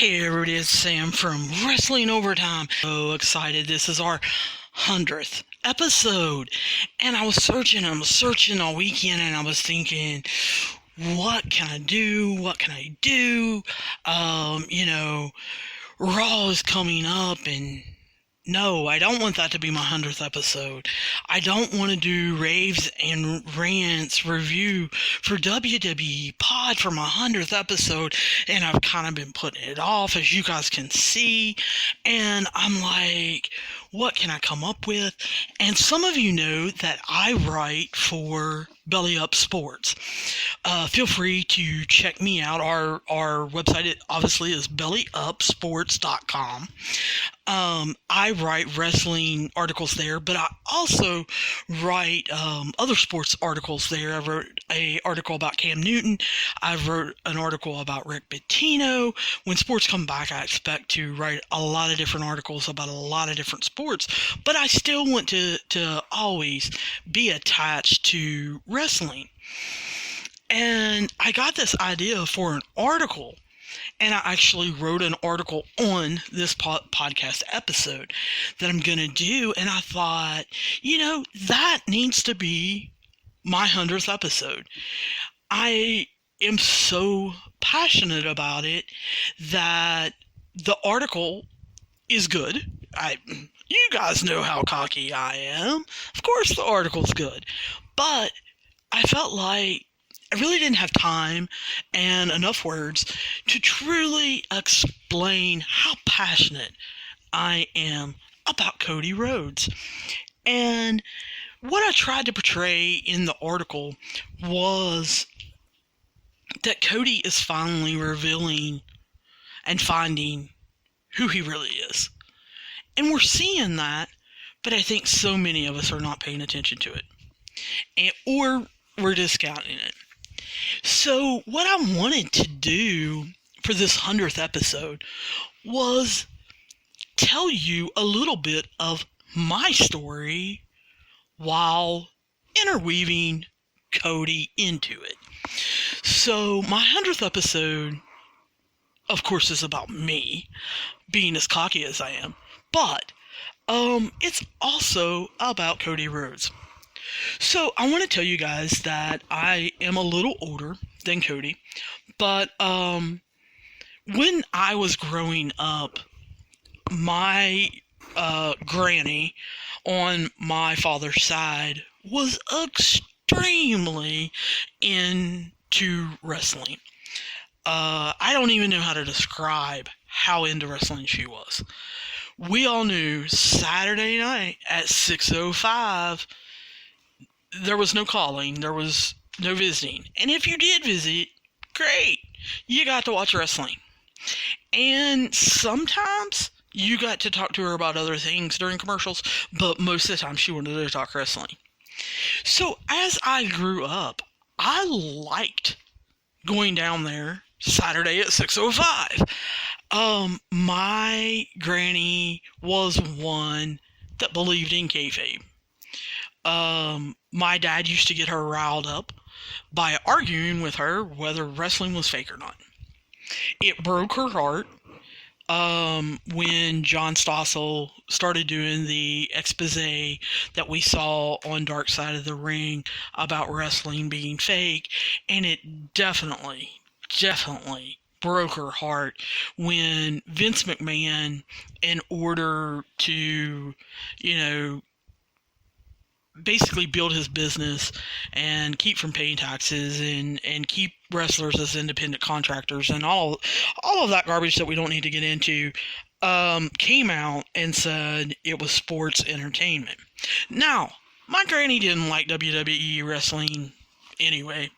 Hey everybody, it's Sam from Wrestling Overtime. So excited, this is our 100th episode. And I was searching all weekend, and I was thinking, what can I do? What can I do? Raw is coming up, and no, I don't want that to be my 100th episode. I don't want to do raves and rants review for WWE Pod for my 100th episode, and I've kind of been putting it off, as you guys can see, and I'm like, what can I come up with? And some of you know that I write for Belly Up Sports. Feel free to check me out. Our website obviously is bellyupsports.com. I write wrestling articles there, but I also write other sports articles there. I wrote an article about Cam Newton. I wrote an article about Rick Pitino. When sports come back, I expect to write a lot of different articles about a lot of different sports, but I still want to always be attached to wrestling. And I got this idea for an article, and I actually wrote an article on this podcast episode that I'm going to do, and I thought, that needs to be my 100th episode. I am so passionate about it that the article is good. You guys know how cocky I am. Of course the article's good. But I felt like I really didn't have time and enough words to truly explain how passionate I am about Cody Rhodes. And what I tried to portray in the article was that Cody is finally revealing and finding who he really is. And we're seeing that, but I think so many of us are not paying attention to it. Or we're discounting it. So what I wanted to do for this 100th episode was tell you a little bit of my story while interweaving Cody into it. So my 100th episode, of course, is about me being as cocky as I am, but it's also about Cody Rhodes. So I want to tell you guys that I am a little older than Cody, but when I was growing up, my granny on my father's side was extremely into wrestling. I don't even know how to describe how into wrestling she was. We all knew Saturday night at 6:05, there was no calling, there was no visiting. And if you did visit, great, you got to watch wrestling. And sometimes you got to talk to her about other things during commercials, but most of the time she wanted to talk wrestling. So as I grew up, I liked going down there Saturday at 6:05. My granny was one that believed in kayfabe. My dad used to get her riled up by arguing with her whether wrestling was fake or not. It broke her heart when John Stossel started doing the expose that we saw on Dark Side of the Ring about wrestling being fake, and it definitely broke her heart when Vince McMahon, in order to, basically build his business and keep from paying taxes and keep wrestlers as independent contractors and all of that garbage that we don't need to get into, came out and said it was sports entertainment. Now, my granny didn't like WWE wrestling anyway.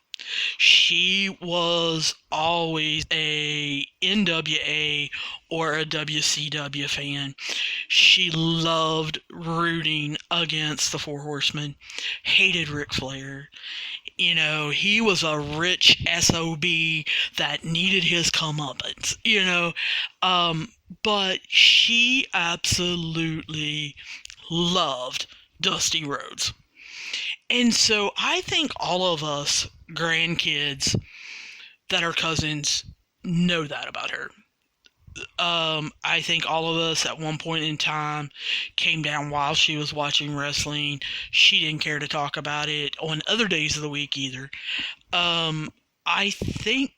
She was always a NWA or a WCW fan. She loved rooting against the Four Horsemen, hated Ric Flair. He was a rich SOB that needed his comeuppance, but she absolutely loved Dusty Rhodes. And so I think all of us grandkids that are cousins know that about her. I think all of us at one point in time came down while she was watching wrestling. She didn't care to talk about it on other days of the week either. I think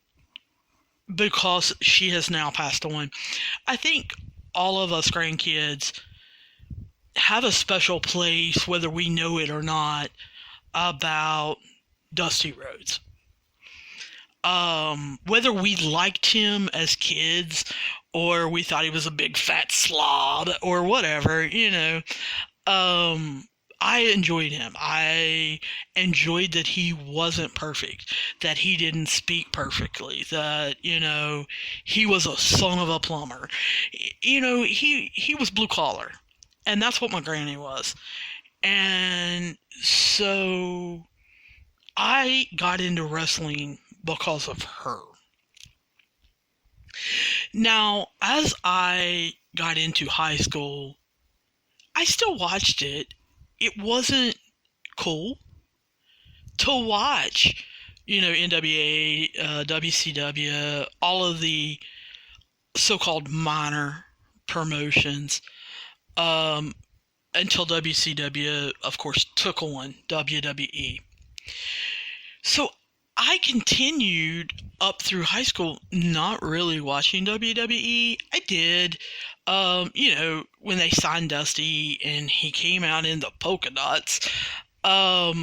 because she has now passed on, I think all of us grandkids have a special place, whether we know it or not, about Dusty Rhodes. Whether we liked him as kids or we thought he was a big fat slob or whatever, I enjoyed him. I enjoyed that he wasn't perfect, that he didn't speak perfectly, that, he was a son of a plumber. He was blue collar. And that's what my granny was. And so I got into wrestling because of her. Now, as I got into high school, I still watched it. It wasn't cool to watch, NWA, WCW, all of the so-called minor promotions, until WCW, of course, took on WWE. So I continued up through high school not really watching WWE. I did, when they signed Dusty and he came out in the polka dots, I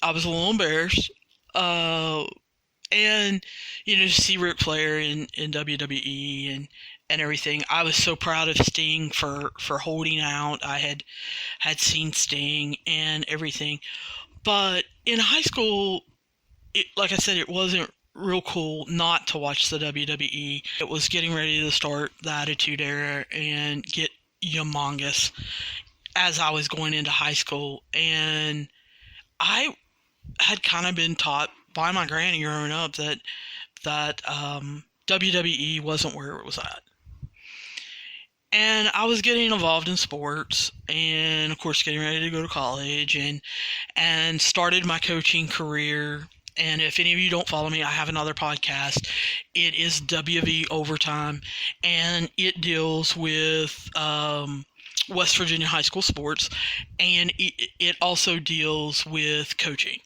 was a little embarrassed. And, to see Ric Flair in WWE and everything. I was so proud of Sting for holding out. I had seen Sting and everything. But in high school, like I said, it wasn't real cool not to watch the WWE. It was getting ready to start the Attitude Era and get humongous as I was going into high school. And I had kind of been taught by my granny growing up that WWE wasn't where it was at. And I was getting involved in sports and, of course, getting ready to go to college and started my coaching career. And if any of you don't follow me, I have another podcast. It is WV Overtime, and it deals with West Virginia high school sports, and it also deals with coaching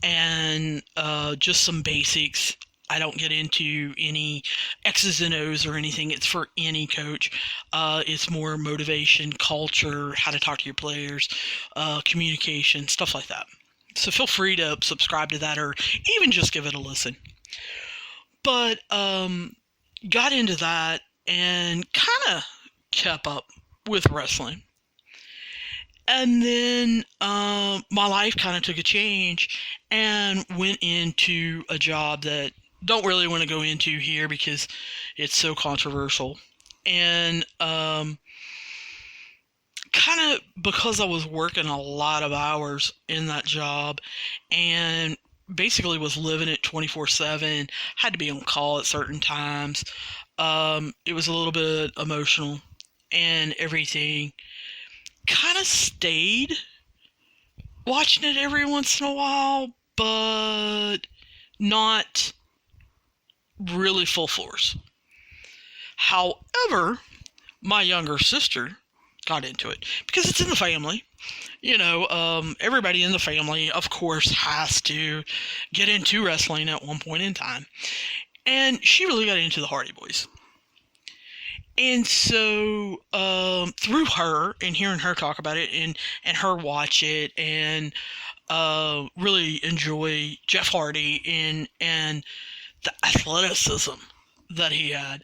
and just some basics. I don't get into any X's and O's or anything. It's for any coach. It's more motivation, culture, how to talk to your players, communication, stuff like that. So feel free to subscribe to that or even just give it a listen. But got into that and kind of kept up with wrestling. And then my life kind of took a change and went into a job that don't really want to go into here because it's so controversial. And kind of because I was working a lot of hours in that job and basically was living it 24/7, had to be on call at certain times. It was a little bit emotional and everything. Kind of stayed watching it every once in a while, but not really full force. However, my younger sister got into it because it's in the family. Everybody in the family, of course, has to get into wrestling at one point in time. And she really got into the Hardy Boys. And so through her and hearing her talk about it and her watch it and really enjoy Jeff Hardy and the athleticism that he had,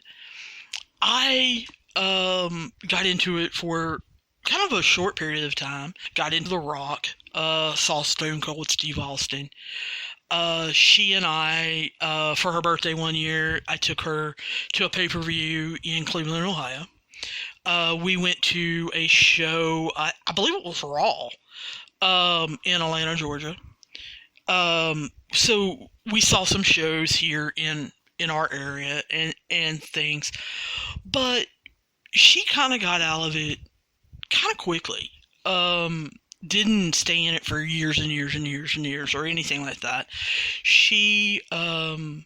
I got into it for kind of a short period of time. Got into The Rock, saw Stone Cold Steve Austin. She and I, for her birthday one year, I took her to a pay-per-view in Cleveland, Ohio. We went to a show, I believe it was Raw, in Atlanta, Georgia. So we saw some shows here in our area and things, but she kind of got out of it kind of quickly. Didn't stay in it for years and years and years and years or anything like that. She kind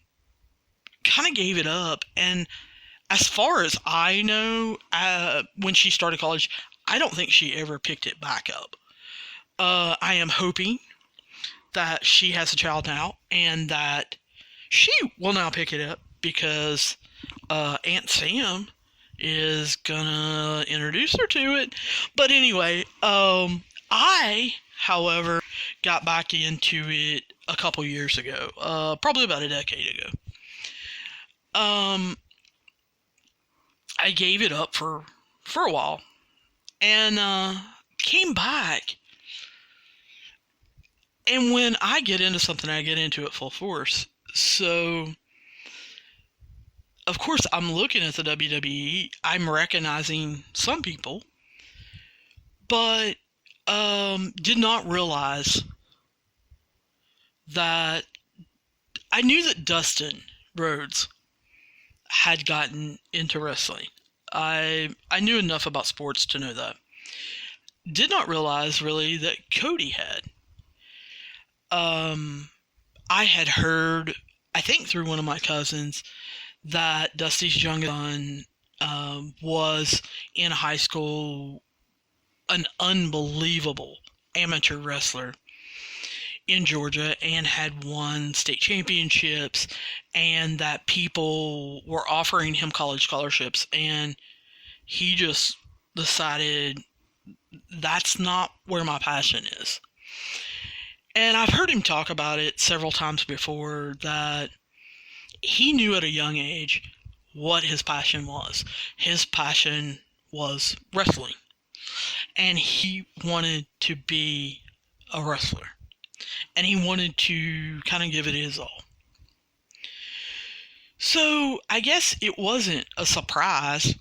of gave it up, and as far as I know, when she started college, I don't think she ever picked it back up. I am hoping that she has a child now and that she will now pick it up because Aunt Sam is gonna introduce her to it. But anyway, I, however, got back into it a couple years ago, probably about a decade ago. I gave it up for a while and came back. And when I get into something, I get into it full force. So, of course, I'm looking at the WWE. I'm recognizing some people, but did not realize that I knew that Dustin Rhodes had gotten into wrestling. I knew enough about sports to know that. Did not realize really that Cody had. I had heard, I think through one of my cousins, that Dusty's youngest son was in high school an unbelievable amateur wrestler in Georgia and had won state championships, and that people were offering him college scholarships, and he just decided that's not where my passion is. And I've heard him talk about it several times before, that he knew at a young age what his passion was. His passion was wrestling. And he wanted to be a wrestler. And he wanted to kind of give it his all. So I guess it wasn't a surprise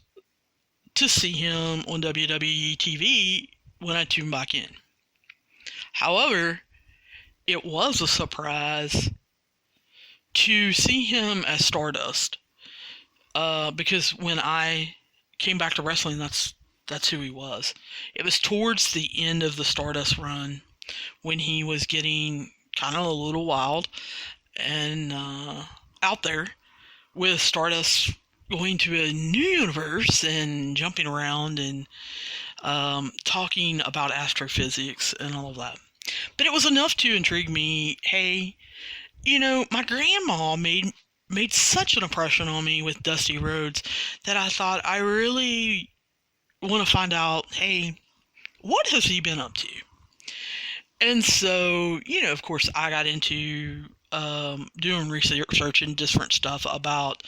to see him on WWE TV when I tuned back in. However, it was a surprise to see him as Stardust, because when I came back to wrestling, that's who he was. It was towards the end of the Stardust run when he was getting kind of a little wild and out there with Stardust going to a new universe and jumping around and talking about astrophysics and all of that. But it was enough to intrigue me. Hey, my grandma made such an impression on me with Dusty Rhodes that I thought I really want to find out, hey, what has he been up to? And so, of course, I got into doing research and different stuff about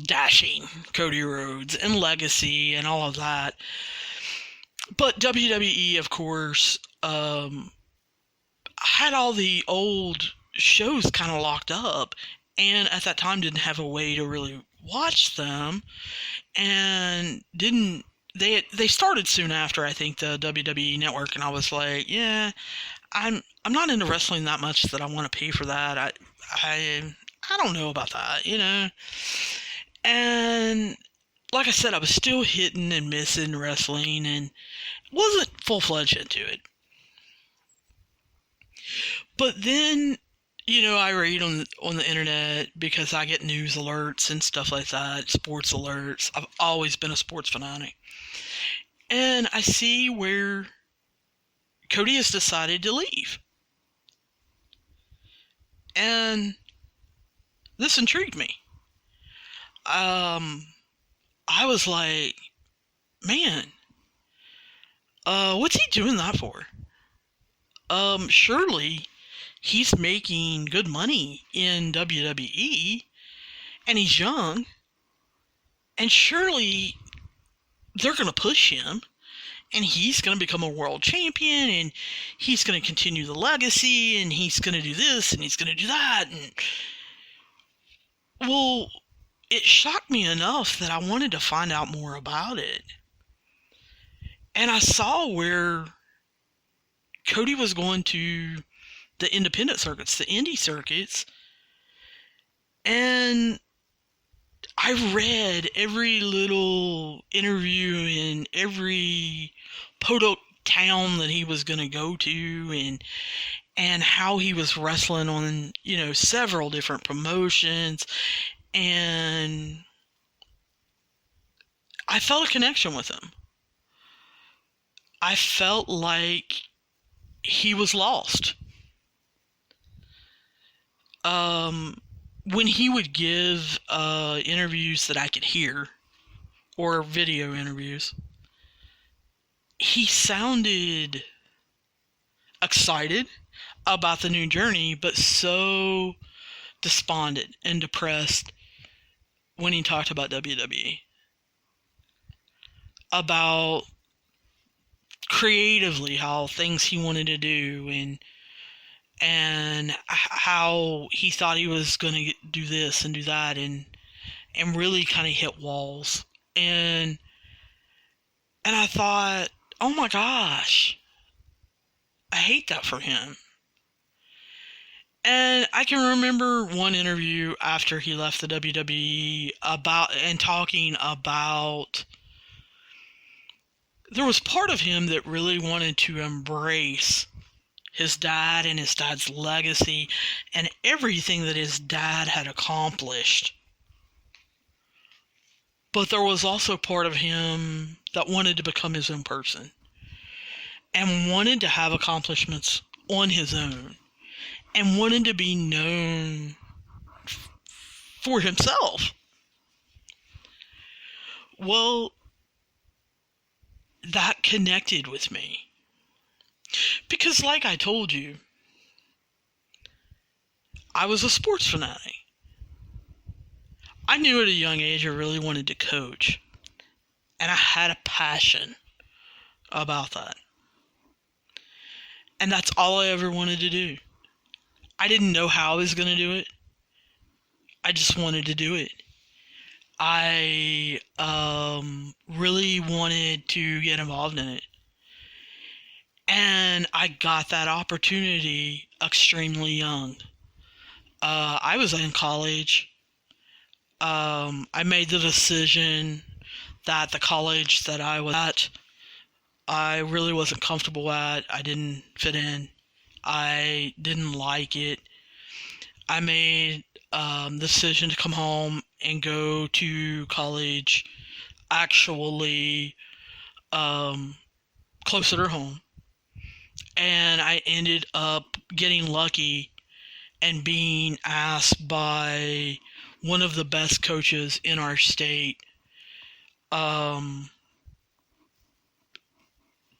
dashing Cody Rhodes and legacy and all of that. But WWE, of course, had all the old shows kind of locked up, and at that time didn't have a way to really watch them, and they started soon after, I think, the WWE Network, and I was like, yeah, I'm not into wrestling that much that I want to pay for that. I don't know about that, And like I said, I was still hitting and missing wrestling and wasn't full-fledged into it. But then, I read on the internet because I get news alerts and stuff like that, sports alerts. I've always been a sports fanatic. And I see where Cody has decided to leave. And this intrigued me. I was like, man, what's he doing that for? Surely he's making good money in WWE, and he's young, and surely they're going to push him, and he's going to become a world champion, and he's going to continue the legacy, and he's going to do this, and he's going to do that, and well, it shocked me enough that I wanted to find out more about it. And I saw where Cody was going to the independent circuits, the indie circuits, and I read every little interview in every podunk town that he was going to go to, and how he was wrestling on, several different promotions, and I felt a connection with him. I felt like he was lost. When he would give interviews that I could hear, or video interviews, he sounded excited about the new journey, but so despondent and depressed when he talked about WWE. About creatively how things he wanted to do, and how he thought he was going to do this and do that, and really kind of hit walls. And I thought, oh my gosh, I hate that for him. And I can remember one interview after he left the WWE talking about, there was part of him that really wanted to embrace his dad and his dad's legacy and everything that his dad had accomplished. But there was also part of him that wanted to become his own person and wanted to have accomplishments on his own and wanted to be known for himself. Well, that connected with me. Because like I told you, I was a sports fanatic. I knew at a young age I really wanted to coach. And I had a passion about that. And that's all I ever wanted to do. I didn't know how I was going to do it. I just wanted to do it. I really wanted to get involved in it. And I got that opportunity extremely young. I was in college. I made the decision that the college that I was at, I really wasn't comfortable at. I didn't fit in. I didn't like it. I made the decision to come home and go to college actually closer to home. And I ended up getting lucky and being asked by one of the best coaches in our state to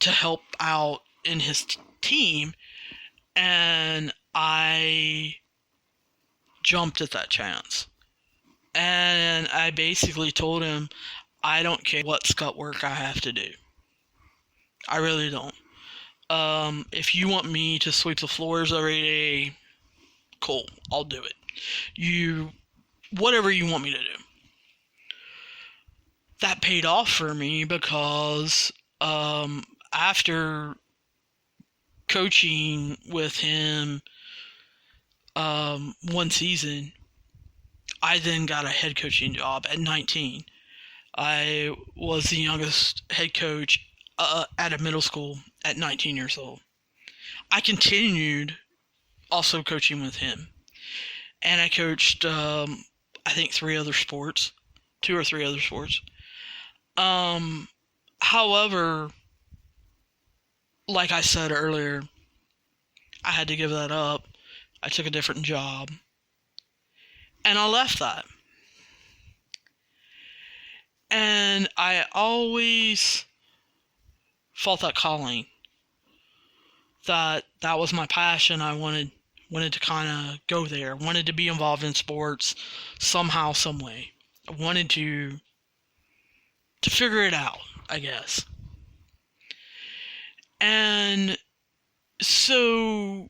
help out in his team, and I jumped at that chance. And I basically told him, I don't care what scut work I have to do. I really don't. If you want me to sweep the floors every day, cool, I'll do it. Whatever you want me to do. That paid off for me because after coaching with him one season, I then got a head coaching job at 19. I was the youngest head coach at a middle school at 19 years old. I continued also coaching with him. And I coached, I think, 2 or 3 other sports. However, like I said earlier, I had to give that up. I took a different job. And I left that. And I always felt that calling. That was my passion. I wanted to kind of go there. Wanted to be involved in sports somehow, some way. I wanted to figure it out, I guess. And so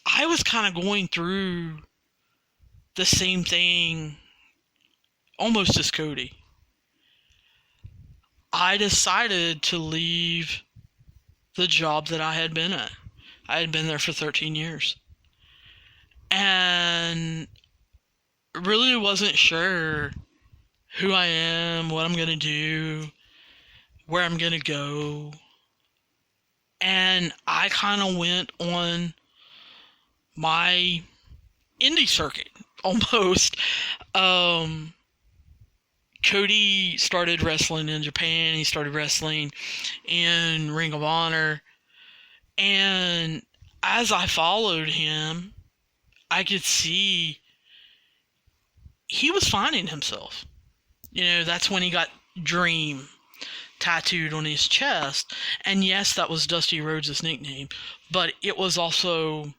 I was kind of going through the same thing almost as Cody. I decided to leave the job that I had been at. I had been there for 13 years. And really wasn't sure who I am, what I'm going to do, where I'm going to go. And I kind of went on my indie circuit, almost. Cody started wrestling in Japan. He started wrestling in Ring of Honor. And as I followed him, I could see he was finding himself. That's when he got Dream tattooed on his chest. And yes, that was Dusty Rhodes' nickname. But it was also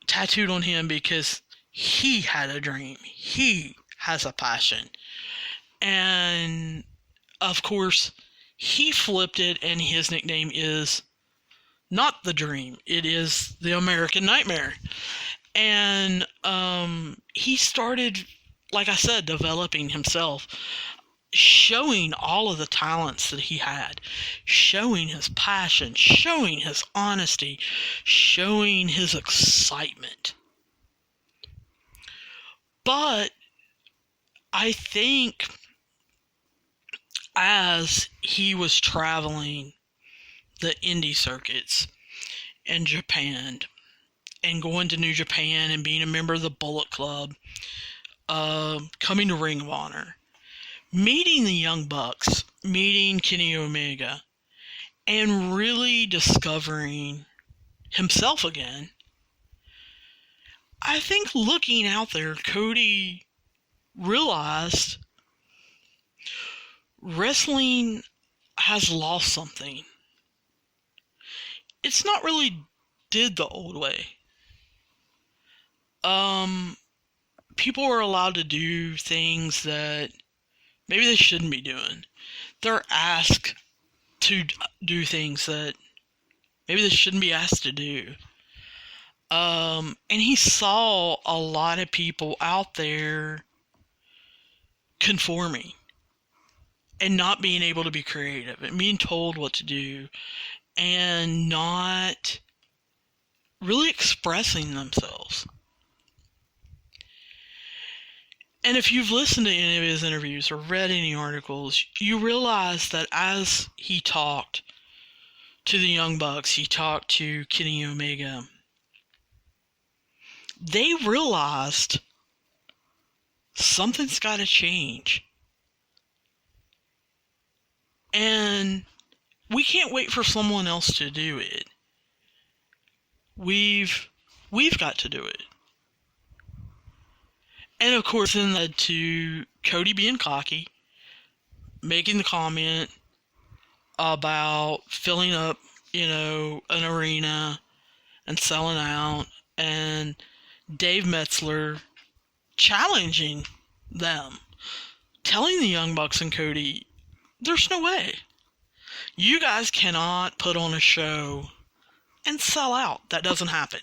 tattooed on him because he had a dream. He has a passion. And, of course, he flipped it, and his nickname is not the Dream. It is the American Nightmare. And he started, like I said, developing himself, showing all of the talents that he had, showing his passion, showing his honesty, showing his excitement. But I think as he was traveling the indie circuits in Japan and going to New Japan and being a member of the Bullet Club, coming to Ring of Honor, meeting the Young Bucks, meeting Kenny Omega, and really discovering himself again, I think looking out there, Cody realized wrestling has lost something. It's not really did the old way. People are allowed to do things that maybe they shouldn't be doing. They're asked to do things that maybe they shouldn't be asked to do. And he saw a lot of people out there conforming and not being able to be creative and being told what to do and not really expressing themselves. And if you've listened to any of his interviews or read any articles, you realize that as he talked to the Young Bucks, he talked to Kenny Omega, they realized something's got to change. And we can't wait for someone else to do it. We've got to do it. And of course, then led to Cody being cocky, making the comment about filling up, an arena and selling out, and Dave Metzler challenging them, telling the Young Bucks and Cody, there's no way. You guys cannot put on a show and sell out. That doesn't happen.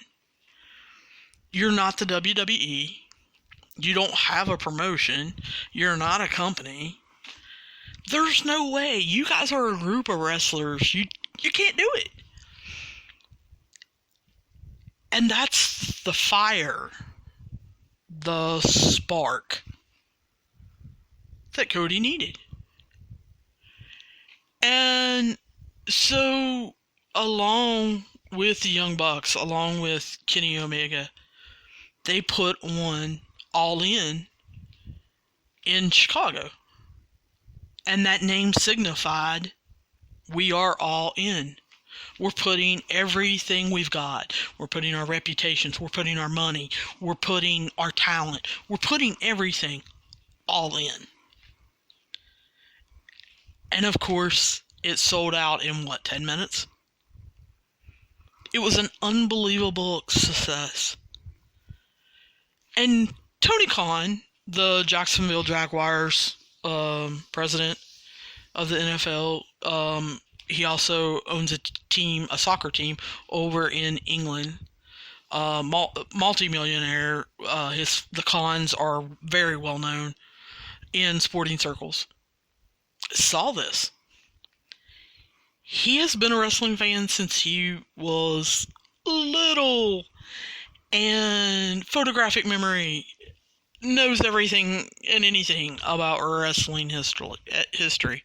You're not the WWE. You don't have a promotion. You're not a company. There's no way. You guys are a group of wrestlers. You can't do it. And that's the fire, the spark that Cody needed. And so, along with the Young Bucks, along with Kenny Omega, they put on All In Chicago. And that name signified, we are all in. We're putting everything we've got. We're putting our reputations. We're putting our money. We're putting our talent. We're putting everything all in. And of course, it sold out in 10 minutes? It was an unbelievable success. And Tony Khan, the Jacksonville Jaguars president of the NFL, he also owns a soccer team over in England. Multi-millionaire. The Khans are very well known in sporting circles. Saw this. He has been a wrestling fan since he was little, and photographic memory, knows everything and anything about wrestling history.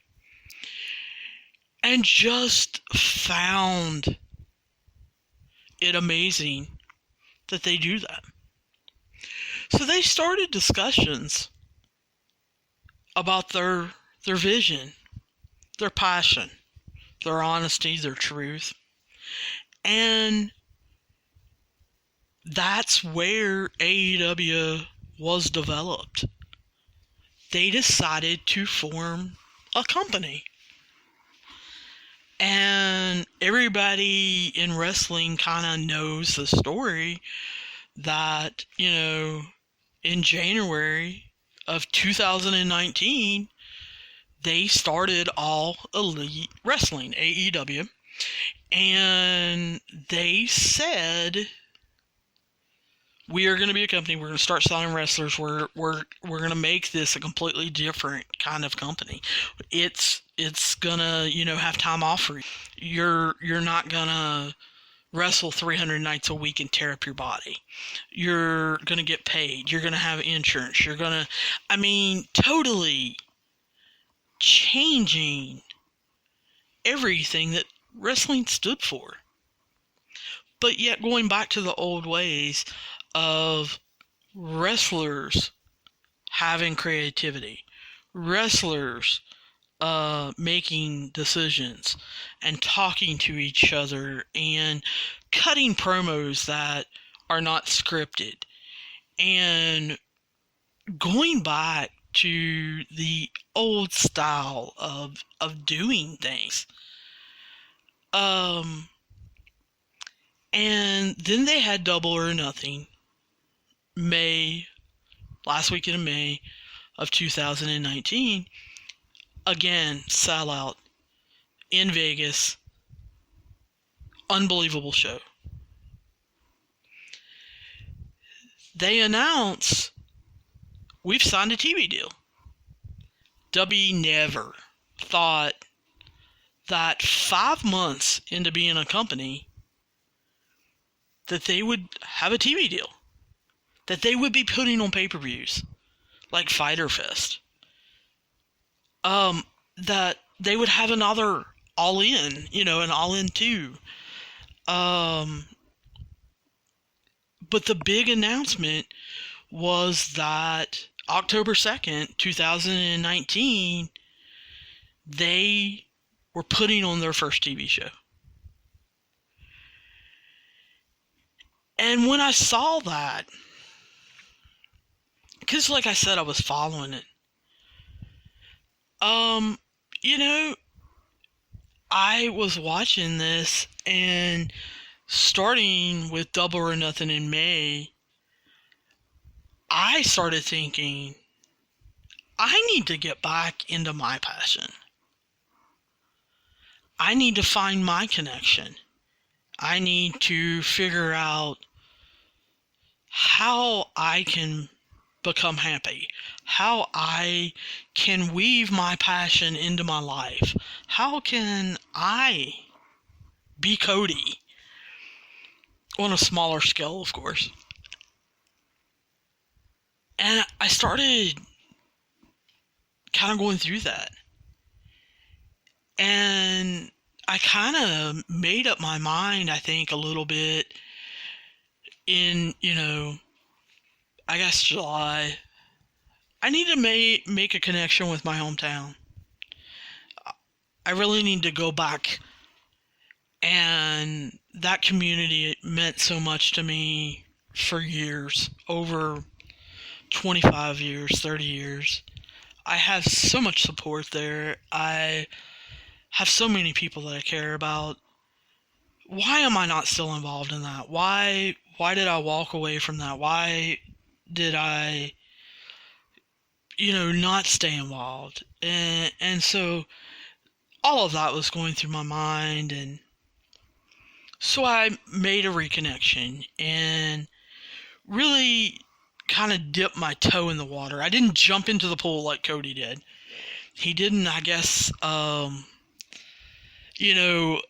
And just found it amazing that they do that. So they started discussions about their vision, their passion, their honesty, their truth. And that's where AEW was developed. They decided to form a company. And everybody in wrestling kind of knows the story that, in January of 2019, they started All Elite Wrestling, AEW, and they said, we are going to be a company. We're going to start selling wrestlers. We're going to make this a completely different kind of company. It's going to, have time off for you. You're not going to wrestle 300 nights a week and tear up your body. You're going to get paid. You're going to have insurance. You're going to, totally changing everything that wrestling stood for. But yet going back to the old ways of wrestlers having creativity, wrestlers making decisions and talking to each other and cutting promos that are not scripted, and going back to the old style of doing things. And then they had Double or Nothing, last weekend of May of 2019. Again, sellout in Vegas. Unbelievable show. They announce, we've signed a TV deal. W never thought that 5 months into being a company that they would have a TV deal, that they would be putting on pay-per-views like Fyter Fest, that they would have another All In, an All In 2. But the big announcement was that October 2nd, 2019, they were putting on their first TV show. And when I saw that, because like I said, I was following it, I was watching this, and starting with Double or Nothing in May, I started thinking, I need to get back into my passion. I need to find my connection. I need to figure out how I can become happy, how I can weave my passion into my life. How can I be Cody? On a smaller scale, of course. And I started kind of going through that. And I kind of made up my mind, I think, a little bit in, I guess July. I need to make a connection with my hometown. I really need to go back. And that community meant so much to me for years, over 25 years, 30 years. I have so much support there. I have so many people that I care about. Why am I not still involved in that? Why did I walk away from that? Why did I, not stay involved? And so all of that was going through my mind, and so I made a reconnection and really kind of dipped my toe in the water. I didn't jump into the pool like Cody did. He didn't, I guess,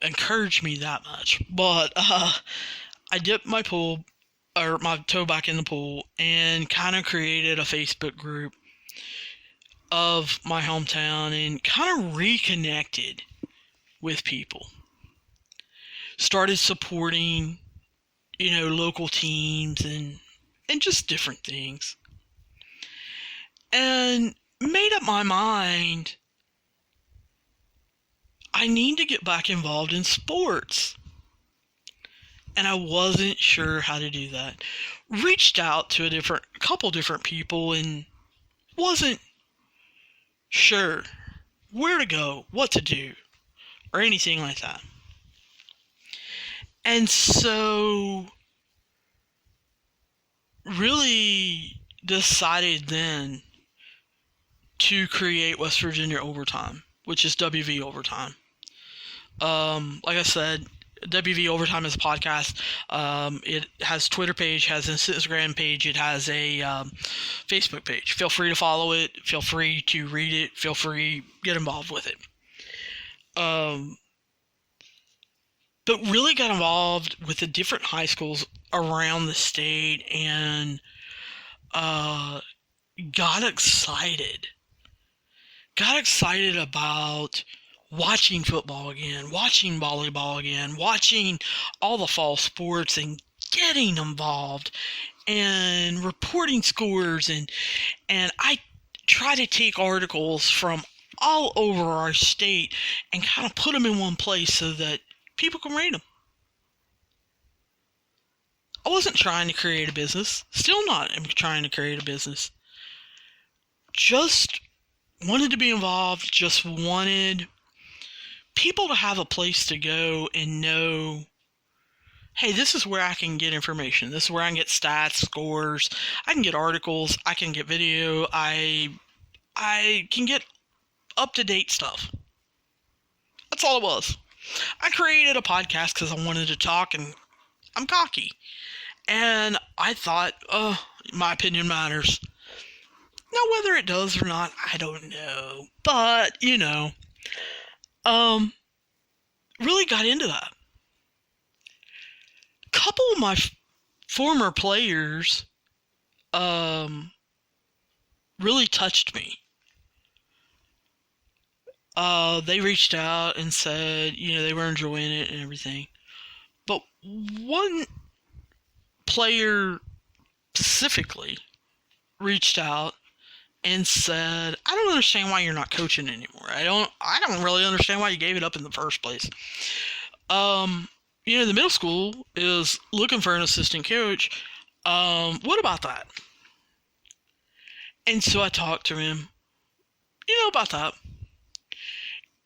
encourage me that much. But I dipped my toe back in the pool and kind of created a Facebook group of my hometown and kind of reconnected with people. Started supporting, local teams and just different things. And made up set my mind, I need to get back involved in sports. And I wasn't sure how to do that. Reached out to a couple different people and wasn't sure where to go, what to do, or anything like that. And so really decided then to create West Virginia Overtime, which is WV Overtime. Like I said, WV Overtime is a podcast. It has Twitter page, has an Instagram page, it has a Facebook page. Feel free to follow it. Feel free to read it. Feel free to get involved with it. But really got involved with the different high schools around the state and got excited. Got excited about watching football again, watching volleyball again, watching all the fall sports and getting involved and reporting scores. And I try to take articles from all over our state and kind of put them in one place so that people can read them. I wasn't trying to create a business. Still not trying to create a business. Just wanted to be involved. Just wanted people to have a place to go and know, hey, this is where I can get information. This is where I can get stats, scores. I can get articles. I can get video. I can get up-to-date stuff. That's all it was. I created a podcast because I wanted to talk, and I'm cocky. And I thought, my opinion matters. Now, whether it does or not, I don't know. But, really got into that. A couple of my former players really touched me. They reached out and said, they were enjoying it and everything. But one player specifically reached out and said, I don't understand why you're not coaching anymore. I don't really understand why you gave it up in the first place. The middle school is looking for an assistant coach. What about that? And so I talked to him, about that.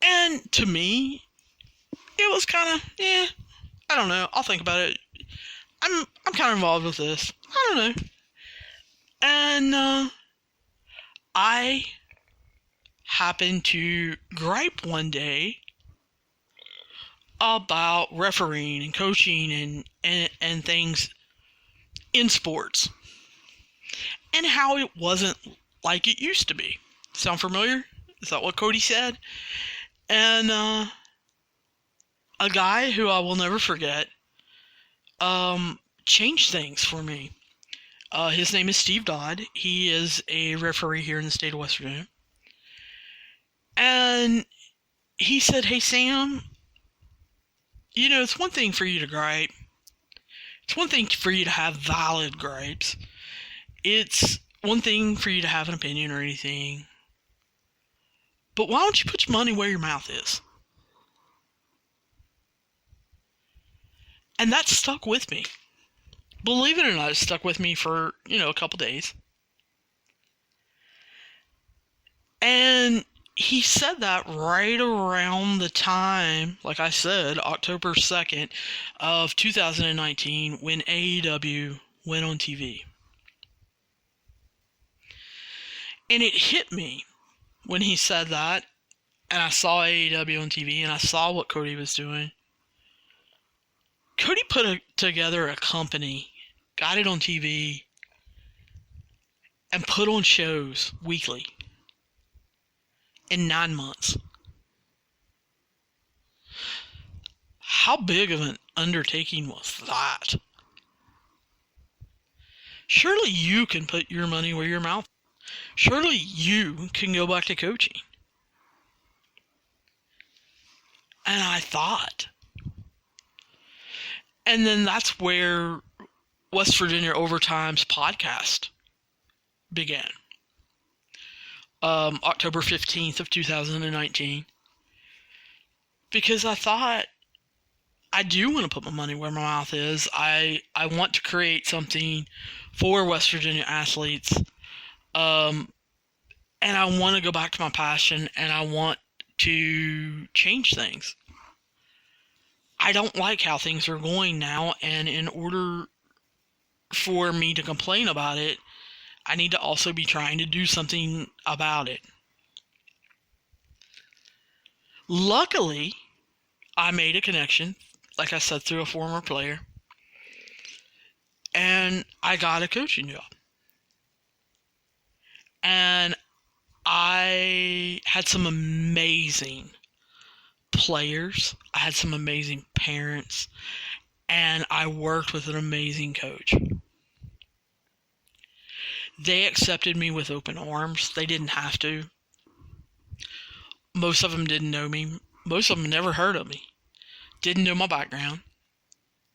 And to me, it was kind of, I don't know. I'll think about it. I'm kind of involved with this. I don't know. And I happened to gripe one day about refereeing and coaching and things in sports and how it wasn't like it used to be. Sound familiar? Is that what Cody said? And a guy who I will never forget changed things for me. His name is Steve Dodd. He is a referee here in the state of West Virginia. And he said, hey, Sam, it's one thing for you to gripe. It's one thing for you to have valid gripes. It's one thing for you to have an opinion or anything. But why don't you put your money where your mouth is? And that stuck with me. Believe it or not, it stuck with me for, a couple days. And he said that right around the time, like I said, October 2nd of 2019, when AEW went on TV. And it hit me when he said that, and I saw AEW on TV, and I saw what Cody was doing. Cody put together a company, got it on TV, and put on shows weekly in 9 months. How big of an undertaking was that? Surely you can put your money where your mouth is. Surely you can go back to coaching. And I thought. And then that's where West Virginia Overtime's podcast began. October 15th of 2019, because I thought I do want to put my money where my mouth is. I want to create something for West Virginia athletes, and I want to go back to my passion, and I want to change things. I don't like how things are going now, and in order for me to complain about it, I need to also be trying to do something about it. Luckily, I made a connection, like I said, through a former player, and I got a coaching job. And I had some amazing players, I had some amazing parents, and I worked with an amazing coach. They accepted me with open arms. They didn't have to. Most of them didn't know me. Most of them never heard of me. Didn't know my background.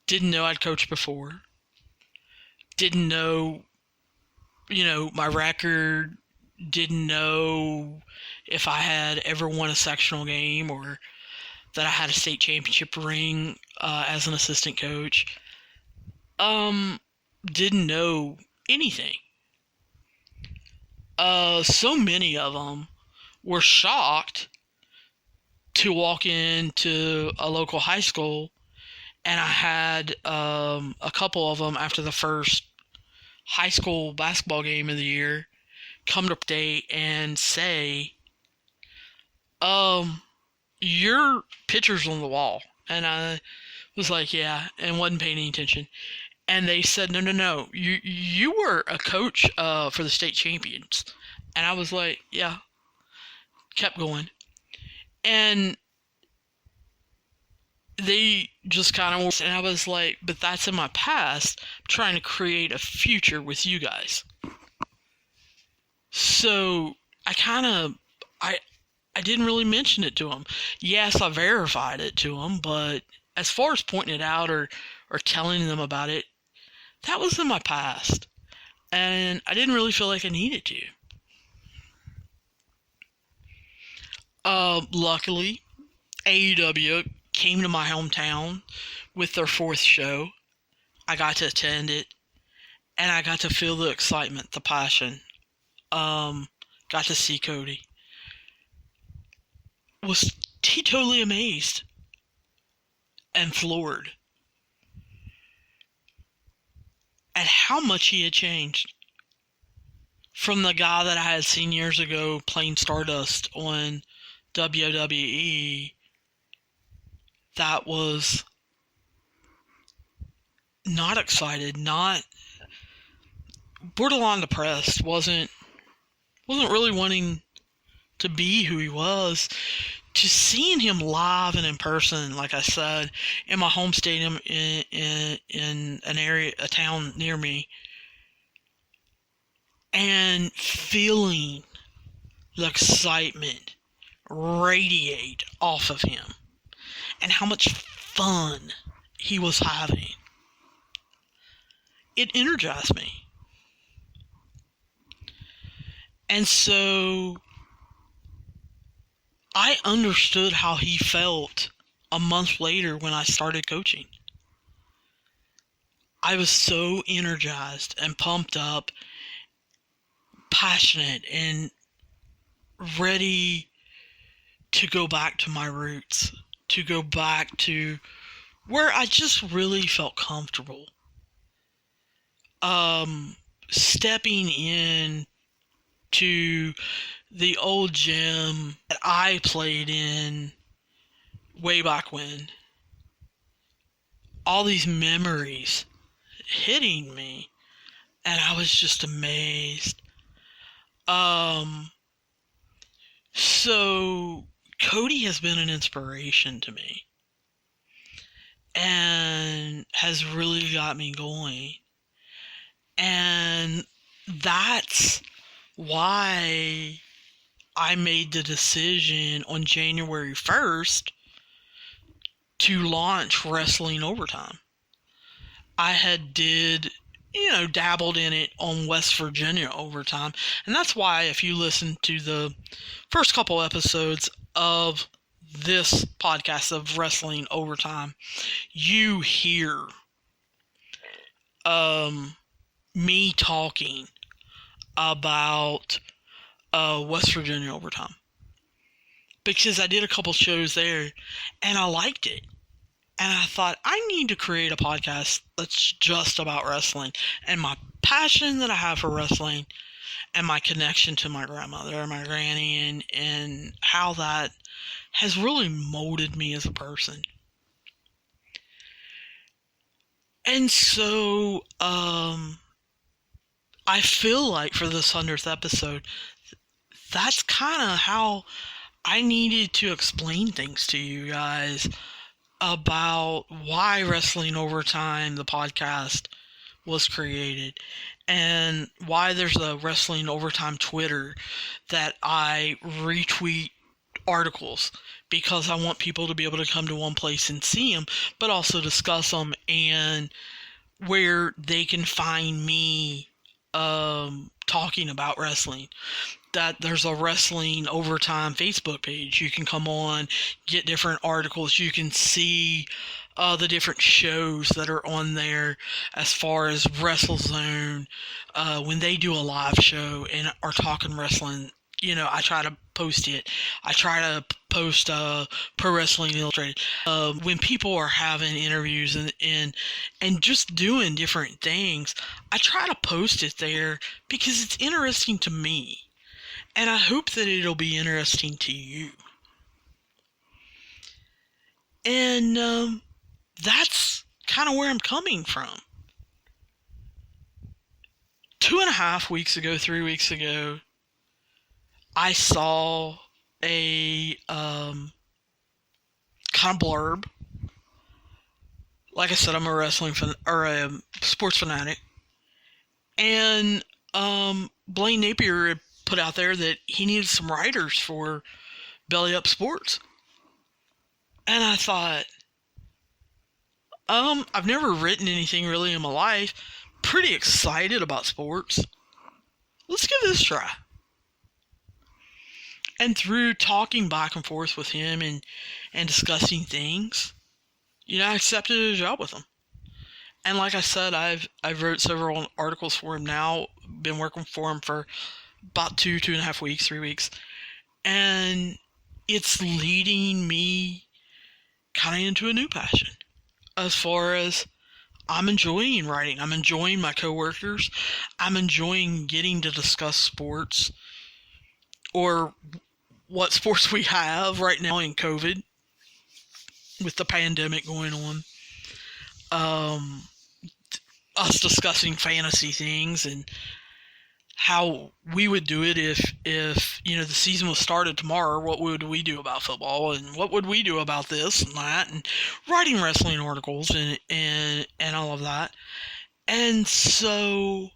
Didn't know I'd coached before. Didn't know, my record. Didn't know if I had ever won a sectional game or that I had a state championship ring as an assistant coach. Didn't know anything. So many of them were shocked to walk into a local high school, and I had a couple of them after the first high school basketball game of the year come to update and say, your picture's on the wall. And I was like, yeah, and wasn't paying any attention. And they said, no, you were a coach for the state champions. And I was like, yeah. Kept going. And they just kind of, and I was like, but that's in my past. I'm trying to create a future with you guys. So I didn't really mention it to them. Yes, I verified it to them, but as far as pointing it out or telling them about it, that was in my past. And I didn't really feel like I needed to. Luckily, AEW came to my hometown with their 4th show. I got to attend it, and I got to feel the excitement, the passion. Got to see Cody. Was he totally amazed and floored at how much he had changed from the guy that I had seen years ago playing Stardust on WWE. That was not excited, not borderline depressed, wasn't really wanting to be who he was. To seeing him live and in person, like I said, in my home stadium in an area, a town near me, and feeling the excitement radiate off of him, and how much fun he was having, it energized me. And so I understood how he felt a month later when I started coaching. I was so energized and pumped up, passionate, and ready to go back to my roots, to go back to where I just really felt comfortable. Stepping in to the old gym that I played in way back when. All these memories hitting me, and I was just amazed. So Cody has been an inspiration to me, and has really got me going. And that's why I made the decision on January 1st to launch Wrestling Overtime. I had did dabbled in it on West Virginia Overtime. And that's why if you listen to the first couple episodes of this podcast of Wrestling Overtime, you hear me talking about West Virginia Overtime. Because I did a couple shows there, and I liked it. And I thought, I need to create a podcast that's just about wrestling. And my passion that I have for wrestling, and my connection to my grandmother and my granny, and how that has really molded me as a person. And so, I feel like for this 100th episode, that's kind of how I needed to explain things to you guys about why Wrestling Overtime, the podcast, was created, and why there's a Wrestling Overtime Twitter that I retweet articles, because I want people to be able to come to one place and see them, but also discuss them, and where they can find me talking about wrestling. That there's a Wrestling Overtime Facebook page. You can come on, get different articles. You can see the different shows that are on there, as far as WrestleZone. When they do a live show and are talking wrestling, I try to post it. I try to post Pro Wrestling Illustrated. When people are having interviews and just doing different things, I try to post it there because it's interesting to me. And I hope that it'll be interesting to you. And that's kind of where I'm coming from. 2.5 weeks ago, 3 weeks ago, I saw a kind of blurb. Like I said, I'm a a sports fanatic. And Blaine Napier had put out there that he needed some writers for Belly Up Sports. And I thought, I've never written anything really in my life. Pretty excited about sports. Let's give this a try. And through talking back and forth with him and discussing things, I accepted a job with him. And like I said, I've wrote several articles for him now. Been working for him for about 2.5 weeks, 3 weeks. And it's leading me kind of into a new passion. As far as I'm enjoying writing. I'm enjoying my coworkers. I'm enjoying getting to discuss sports, or what sports we have right now in COVID with the pandemic going on. Us discussing fantasy things and how we would do it if the season was started tomorrow. What would we do about football, and what would we do about this and that, and writing wrestling articles and all of that. And so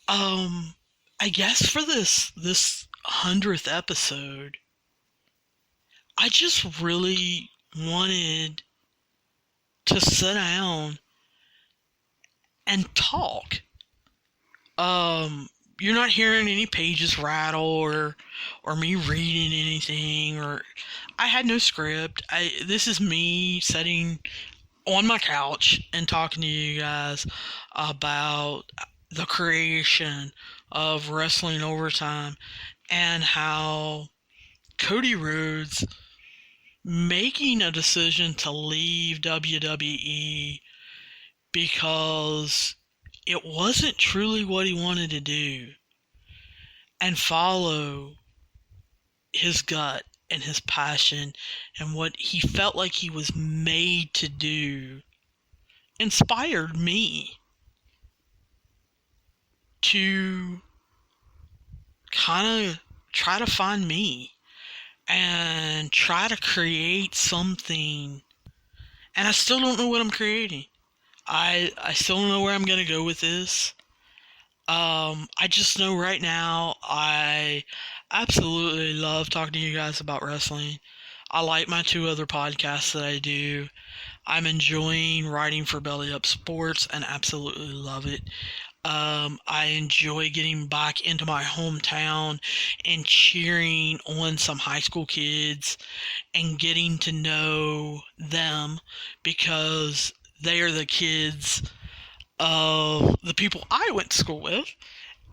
I guess for this 100th episode, I just really wanted to sit down and talk. You're not hearing any pages rattle or me reading anything, or I had no script. This is me sitting on my couch and talking to you guys about the creation of Wrestling Overtime, and how Cody Rhodes making a decision to leave WWE because it wasn't truly what he wanted to do, and follow his gut and his passion and what he felt like he was made to do, inspired me to kind of try to find me and try to create something. And I still don't know what I'm creating. I still don't know where I'm going to go with this. I just know right now I absolutely love talking to you guys about wrestling. I like my 2 other podcasts that I do. I'm enjoying writing for Belly Up Sports and absolutely love it. I enjoy getting back into my hometown and cheering on some high school kids and getting to know them because they are the kids of the people I went to school with,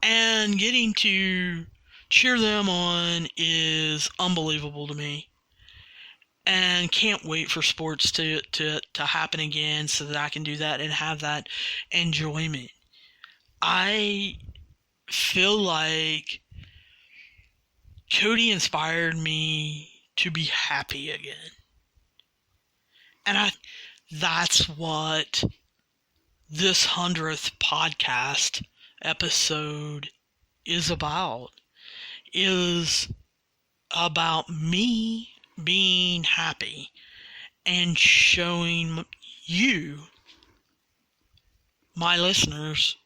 and getting to cheer them on is unbelievable to me. And can't wait for sports to happen again so that I can do that and have that enjoyment. I feel like Cody inspired me to be happy again. And that's what this 100th podcast episode is about. Is about me being happy and showing you, my listeners,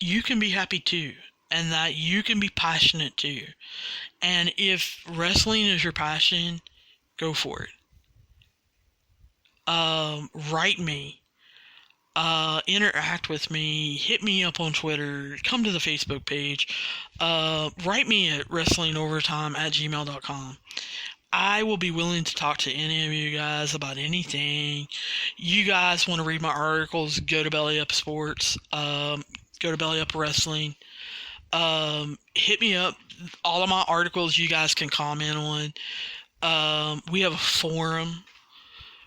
you can be happy too, and that you can be passionate too. And if wrestling is your passion, go for it. Write me, interact with me, hit me up on Twitter, come to the Facebook page, write me at wrestlingovertime@gmail.com. I will be willing to talk to any of you guys about anything. You guys want to read my articles, go to Belly Up Sports, go to Belly Up Wrestling. Hit me up. All of my articles you guys can comment on. We have a forum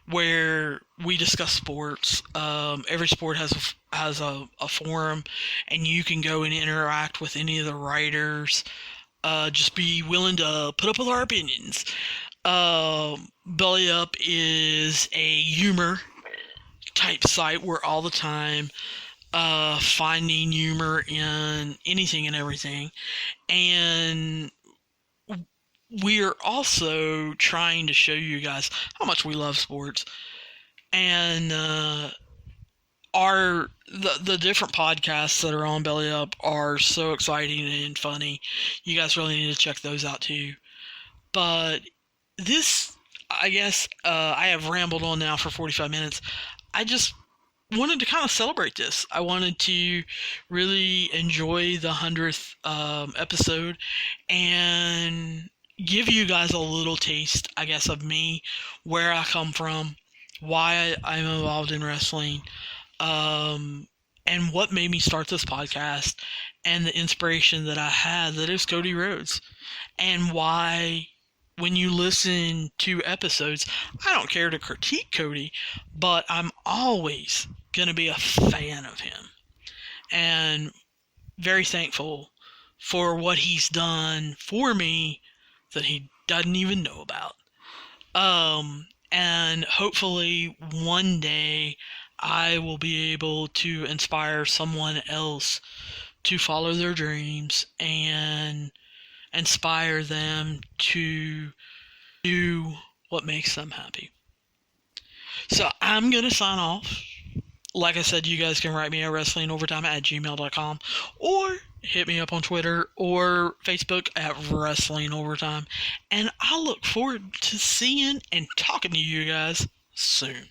where we discuss sports. Every sport has a forum, and you can go and interact with any of the writers. Just be willing to put up with our opinions. Belly Up is a humor type site. We're all the time finding humor in anything and everything. And we are also trying to show you guys how much we love sports. And the different podcasts that are on Belly Up are so exciting and funny. You guys really need to check those out too. But this, I guess, I have rambled on now for 45 minutes. I just wanted to kind of celebrate this. I wanted to really enjoy the 100th episode and give you guys a little taste, I guess, of me, where I come from, why I'm involved in wrestling, and what made me start this podcast, and the inspiration that I had that is Cody Rhodes, and why when you listen to episodes, I don't care to critique Cody, but I'm always going to be a fan of him, and very thankful for what he's done for me that he doesn't even know about. And hopefully one day I will be able to inspire someone else to follow their dreams and inspire them to do what makes them happy. So I'm going to sign off. Like I said, you guys can write me at wrestlingovertime@gmail.com or hit me up on Twitter or Facebook at Wrestling Overtime. And I look forward to seeing and talking to you guys soon.